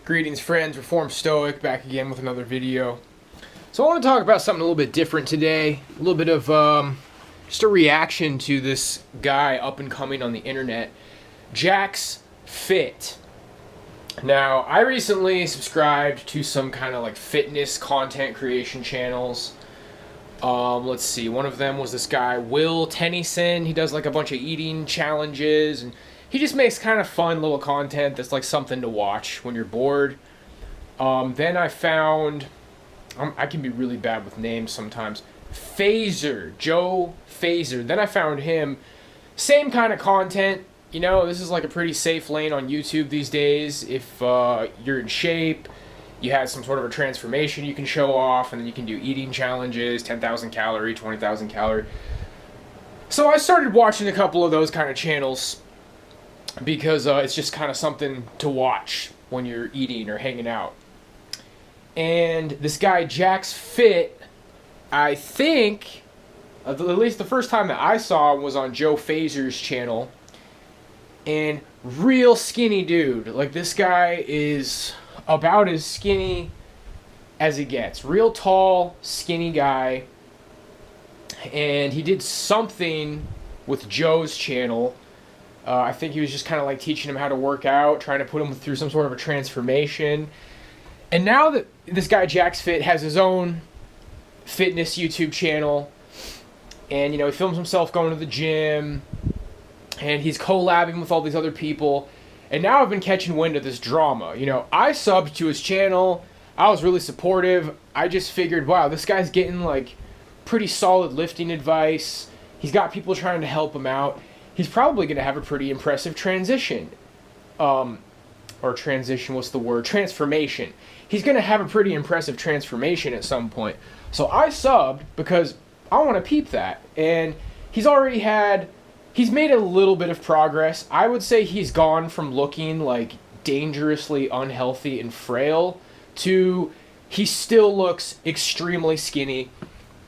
Greetings friends, Reformed Stoic, back again with another video. So I want to talk about something a little bit different today. A little bit of just a reaction to this guy up and coming on the internet, Jacksfit. Now, I recently subscribed to some kind of like fitness content creation channels. Let's see, one of them was this guy, Will Tennyson. He does like a bunch of eating challenges, and he just makes kind of fun little content that's like something to watch when you're bored. Then I found, I can be really bad with names sometimes, Joe Phaser. Then I found him, same kind of content. You know, this is like a pretty safe lane on YouTube these days. If you're in shape, you have some sort of a transformation you can show off, and then you can do eating challenges, 10,000 calorie, 20,000 calorie. So I started watching a couple of those kind of channels because it's just kind of something to watch when you're eating or hanging out. And this guy Jacksfit, I think, at least the first time that I saw him was on Joe Phaser's channel. And real skinny dude. Like, this guy is about as skinny as it gets. Real tall, skinny guy. And he did something with Joe's channel. I think he was just kind of like teaching him how to work out, trying to put him through some sort of a transformation. And now that this guy Jacksfit has his own fitness YouTube channel, and you know, he films himself going to the gym, and he's collabing with all these other people. And now I've been catching wind of this drama. You know, I subbed to his channel. I was really supportive. I just figured, wow, this guy's getting like pretty solid lifting advice. He's got people trying to help him out. He's probably going to have a pretty impressive transition. Transformation. He's going to have a pretty impressive transformation at some point. So I subbed because I want to peep that. And he's made a little bit of progress. I would say he's gone from looking like dangerously unhealthy and frail to he still looks extremely skinny.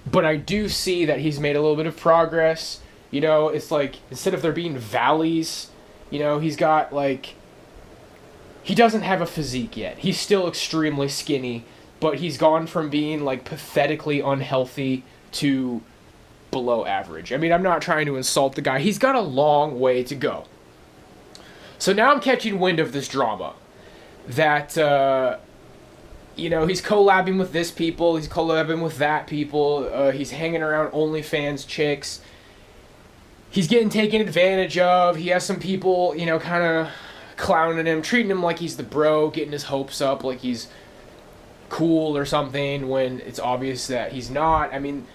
But I do see that he's made a little bit of progress. You know, it's like, instead of there being valleys, you know, he's got like, he doesn't have a physique yet. He's still extremely skinny, but he's gone from being like pathetically unhealthy to below average. I mean, I'm not trying to insult the guy. He's got a long way to go. So now I'm catching wind of this drama that, you know, he's collabing with this people, he's collabing with that people, he's hanging around OnlyFans chicks. He's getting taken advantage of. He has some people, you know, kind of clowning him, treating him like he's the bro, getting his hopes up like he's cool or something when it's obvious that he's not. I mean,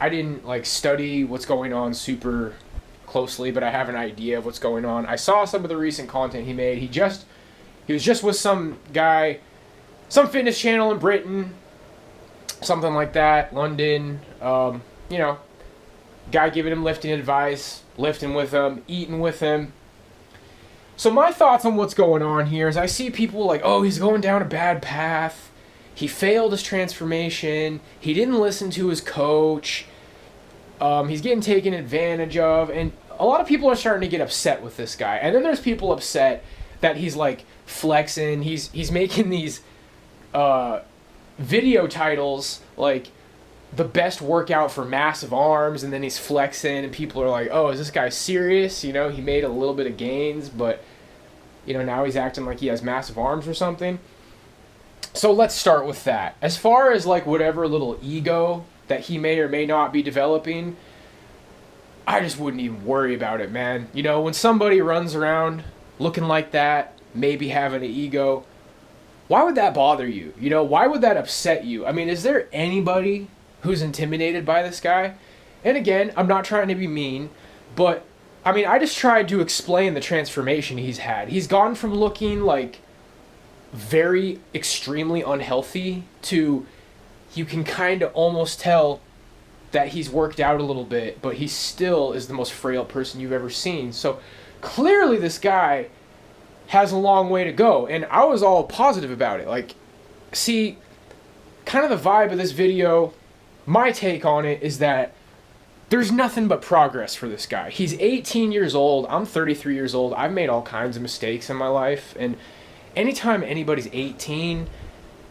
I didn't like study what's going on super closely, but I have an idea of what's going on. I saw some of the recent content he made. He was just with some guy, some fitness channel in Britain, something like that, London, you know, guy giving him lifting advice, lifting with him, eating with him. So my thoughts on what's going on here is I see people like, oh, he's going down a bad path. He failed his transformation. He didn't listen to his coach. He's getting taken advantage of. And a lot of people are starting to get upset with this guy. And then there's people upset that he's like flexing. He's making these video titles like the best workout for massive arms, and then he's flexing, and people are like, oh, is this guy serious? You know, he made a little bit of gains, but, you know, now he's acting like he has massive arms or something. So let's start with that. As far as, like, whatever little ego that he may or may not be developing, I just wouldn't even worry about it, man. You know, when somebody runs around looking like that, maybe having an ego, why would that bother you? You know, why would that upset you? I mean, is there anybody who's intimidated by this guy? And again, I'm not trying to be mean, but I mean, I just tried to explain the transformation he's had. He's gone from looking like very extremely unhealthy to, you can kind of almost tell that he's worked out a little bit, but he still is the most frail person you've ever seen. So clearly this guy has a long way to go, and I was all positive about it. Like, see, kind of the vibe of this video, my take on it is that there's nothing but progress for this guy. He's 18 years old. I'm 33 years old. I've made all kinds of mistakes in my life, and anytime anybody's 18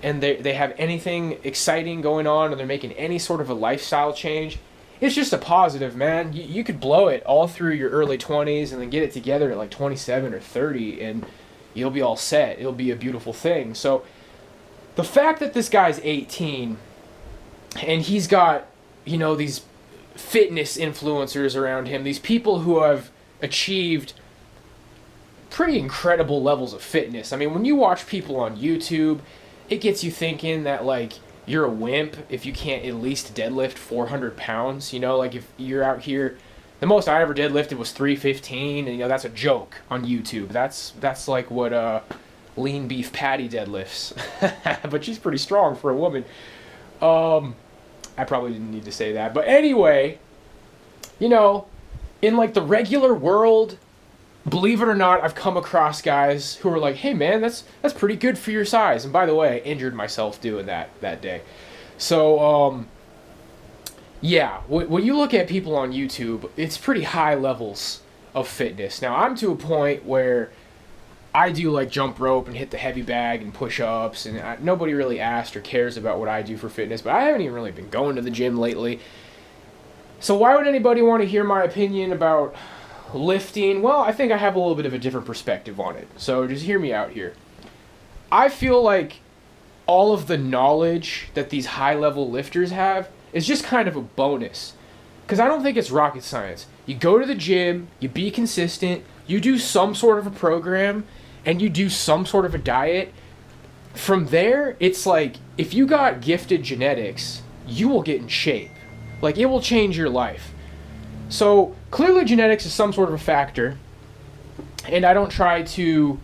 and they have anything exciting going on, or they're making any sort of a lifestyle change, it's just a positive, man. You could blow it all through your early 20s and then get it together at like 27 or 30, and you'll be all set. It'll be a beautiful thing. So the fact that this guy's 18 and he's got, these fitness influencers around him, these people who have achieved pretty incredible levels of fitness. I mean, when you watch people on YouTube, it gets you thinking that, like, you're a wimp if you can't at least deadlift 400 pounds. Like, if you're out here, the most I ever deadlifted was 315, and that's a joke on YouTube. That's like what lean beef patty deadlifts. But she's pretty strong for a woman. I probably didn't need to say that. But anyway, in like the regular world, believe it or not, I've come across guys who are like, hey man, that's pretty good for your size. And by the way, I injured myself doing that day. So, yeah, when you look at people on YouTube, it's pretty high levels of fitness. Now, I'm to a point where I do like jump rope and hit the heavy bag and push-ups, and nobody really asks or cares about what I do for fitness, but I haven't even really been going to the gym lately. So why would anybody want to hear my opinion about lifting? Well, I think I have a little bit of a different perspective on it. So just hear me out here. I feel like all of the knowledge that these high-level lifters have is just kind of a bonus. Because I don't think it's rocket science. You go to the gym, you be consistent, you do some sort of a program, and you do some sort of a diet. From there, it's like, if you got gifted genetics, you will get in shape. Like, it will change your life. So, clearly genetics is some sort of a factor, and I don't try to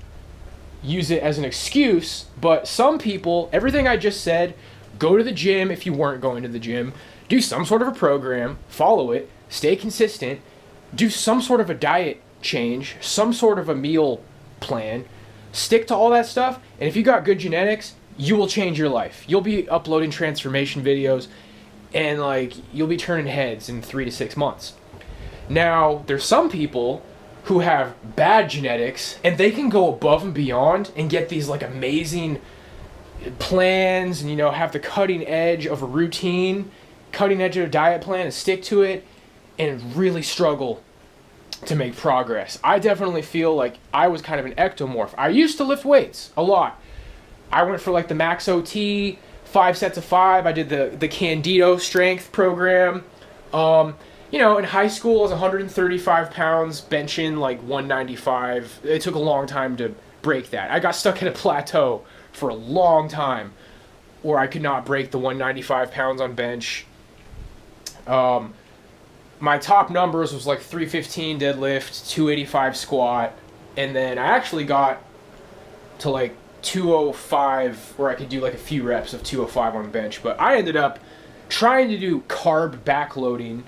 use it as an excuse, but some people, everything I just said, go to the gym if you weren't going to the gym, do some sort of a program, follow it, stay consistent, do some sort of a diet change, some sort of a meal plan, stick to all that stuff, and if you got good genetics, you will change your life. You'll be uploading transformation videos, and like, you'll be turning heads in 3 to 6 months. Now, there's some people who have bad genetics, and they can go above and beyond and get these like amazing plans, and have the cutting edge of a routine, cutting edge of a diet plan, and stick to it, and really struggle to make progress. I definitely feel like I was kind of an ectomorph. I used to lift weights a lot. I went for like the max OT, 5 sets of 5. I did the Candido strength program. In high school I was 135 pounds, benching like 195. It took a long time to break that. I got stuck at a plateau for a long time where I could not break the 195 pounds on bench. My top numbers was like 315 deadlift, 285 squat, and then I actually got to like 205 where I could do like a few reps of 205 on the bench. But I ended up trying to do carb backloading,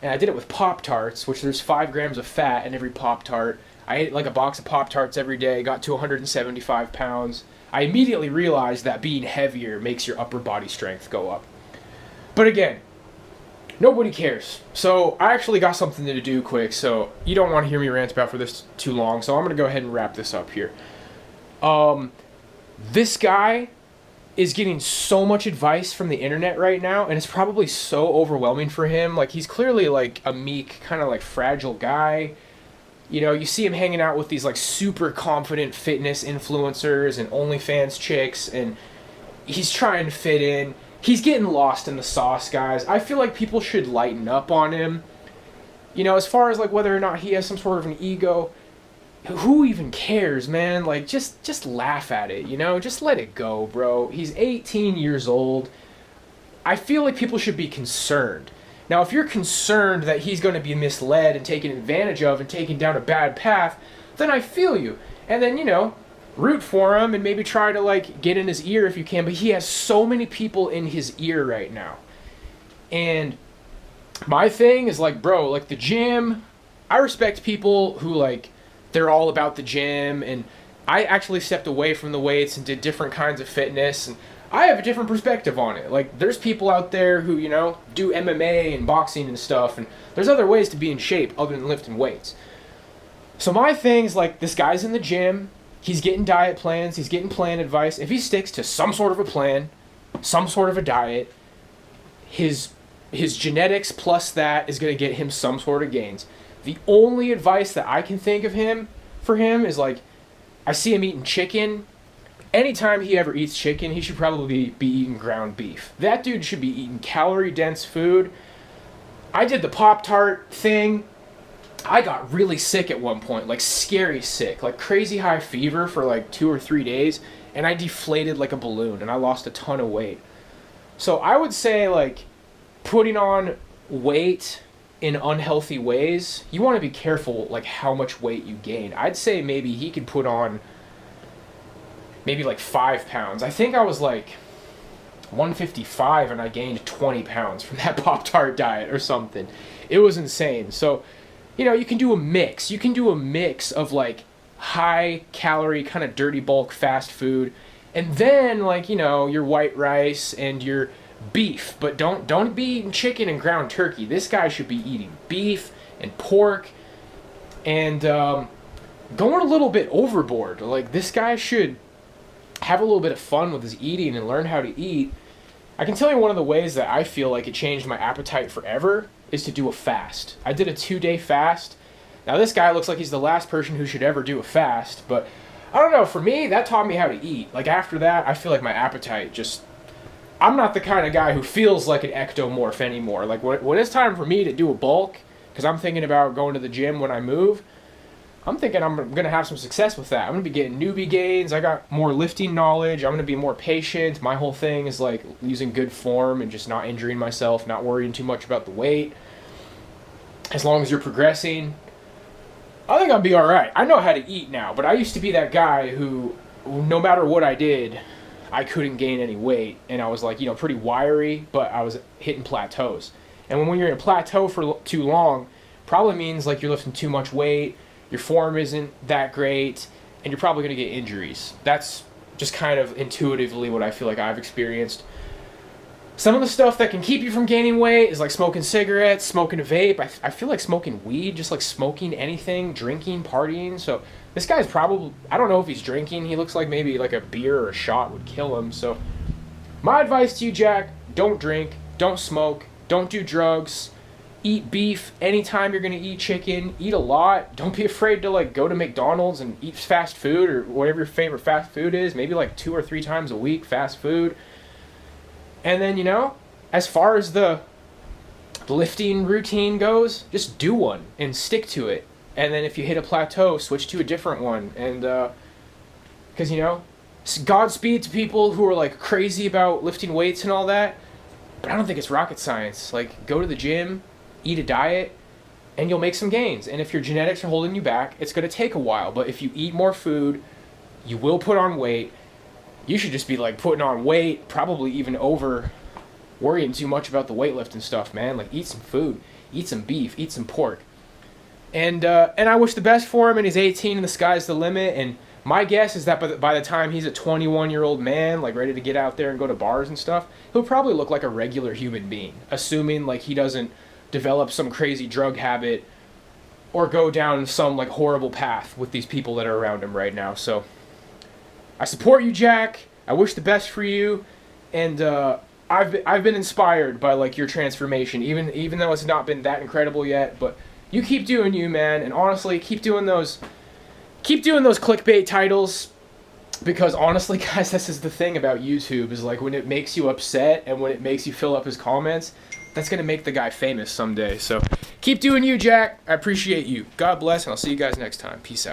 and I did it with Pop-Tarts, which there's 5 grams of fat in every Pop-Tart. I ate like a box of Pop-Tarts every day, got to 175 pounds. I immediately realized that being heavier makes your upper body strength go up. But again, nobody cares. So I actually got something to do quick, so you don't want to hear me rant about for this too long, so I'm going to go ahead and wrap this up here. This guy is getting so much advice from the internet right now, and it's probably so overwhelming for him. Like, he's clearly like a meek, kind of like fragile guy. You see him hanging out with these like super confident fitness influencers and OnlyFans chicks, and he's trying to fit in. He's getting lost in the sauce, guys. I feel like people should lighten up on him. As far as like whether or not he has some sort of an ego, who even cares, man? Like, just laugh at it, Just let it go, bro. He's 18 years old. I feel like people should be concerned. Now, if you're concerned that he's going to be misled and taken advantage of and taken down a bad path, then I feel you. And then, root for him and maybe try to, like, get in his ear if you can. But he has so many people in his ear right now. And my thing is, like, bro, like, the gym, I respect people who, like, they're all about the gym, and I actually stepped away from the weights and did different kinds of fitness, and I have a different perspective on it. Like, there's people out there who, do MMA and boxing and stuff, and there's other ways to be in shape other than lifting weights. So my thing's like, this guy's in the gym, He's getting diet plans. He's getting plan advice. If he sticks to some sort of a plan, some sort of a diet, his genetics plus that is going to get him some sort of gains. The only advice that I can think of for him is like, I see him eating chicken. Anytime he ever eats chicken, he should probably be eating ground beef. That dude should be eating calorie-dense food. I did the Pop-Tart thing. I got really sick at one point, like scary sick, like crazy high fever for like 2 or 3 days, and I deflated like a balloon, and I lost a ton of weight. So I would say, like, putting on weight in unhealthy ways, you want to be careful, like, how much weight you gain. I'd say maybe he could put on maybe like 5 pounds. I think I was like 155 and I gained 20 pounds from that Pop-Tart diet or something. It was insane. So, you know, you can do a mix. You can do a mix of like high calorie, kind of dirty bulk fast food, and then, like, you know, your white rice and your beef. But don't be eating chicken and ground turkey. This guy should be eating beef and pork and going a little bit overboard. Like, this guy should have a little bit of fun with his eating and learn how to eat. I can tell you one of the ways that I feel like it changed my appetite forever is to do a fast. I did a 2-day fast. Now, this guy looks like he's the last person who should ever do a fast, but I don't know. For me, that taught me how to eat. Like, after that, I feel like my appetite just... I'm not the kind of guy who feels like an ectomorph anymore. Like, when it's time for me to do a bulk, because I'm thinking about going to the gym when I move, I'm thinking I'm going to have some success with that. I'm going to be getting newbie gains. I got more lifting knowledge. I'm going to be more patient. My whole thing is, like, using good form and just not injuring myself, not worrying too much about the weight. As long as you're progressing, I think I'll be all right. I know how to eat now, but I used to be that guy who, no matter what I did, I couldn't gain any weight. And I was, like, you know, pretty wiry, but I was hitting plateaus. And when you're in a plateau for too long, probably means, like, you're lifting too much weight, your form isn't that great, and you're probably going to get injuries. That's just kind of intuitively what I feel like I've experienced. Some of the stuff that can keep you from gaining weight is like smoking cigarettes, smoking a vape. I feel like smoking weed, just like smoking anything, drinking, partying. So this guy's probably, I don't know if he's drinking. He looks like maybe like a beer or a shot would kill him. So my advice to you, Jack, don't drink, don't smoke, don't do drugs. Eat beef anytime you're going to eat chicken. Eat a lot. Don't be afraid to, like, go to McDonald's and eat fast food or whatever your favorite fast food is. Maybe like 2 or 3 times a week, fast food. And then, you know, as far as the lifting routine goes, just do one and stick to it. And then if you hit a plateau, switch to a different one. And, because, you know, Godspeed to people who are, like, crazy about lifting weights and all that. But I don't think it's rocket science. Like, go to the gym, eat a diet, and you'll make some gains. And if your genetics are holding you back, it's going to take a while. But if you eat more food, you will put on weight. You should just be, like, putting on weight, probably even over worrying too much about the weightlifting stuff, man. Like, eat some food, eat some beef, eat some pork. And I wish the best for him, and he's 18 and the sky's the limit. And my guess is that by the time he's a 21-year-old man, like, ready to get out there and go to bars and stuff, he'll probably look like a regular human being, assuming, like, he doesn't develop some crazy drug habit or go down some, like, horrible path with these people that are around him right now. So I support you, Jack. I wish the best for you. And I've been inspired by, like, your transformation, even though it's not been that incredible yet. But you keep doing you, man. And honestly, keep doing those clickbait titles, because honestly, guys, this is the thing about YouTube, is like, when it makes you upset and when it makes you fill up his comments, that's going to make the guy famous someday. So keep doing you, Jack. I appreciate you. God bless, and I'll see you guys next time. Peace out.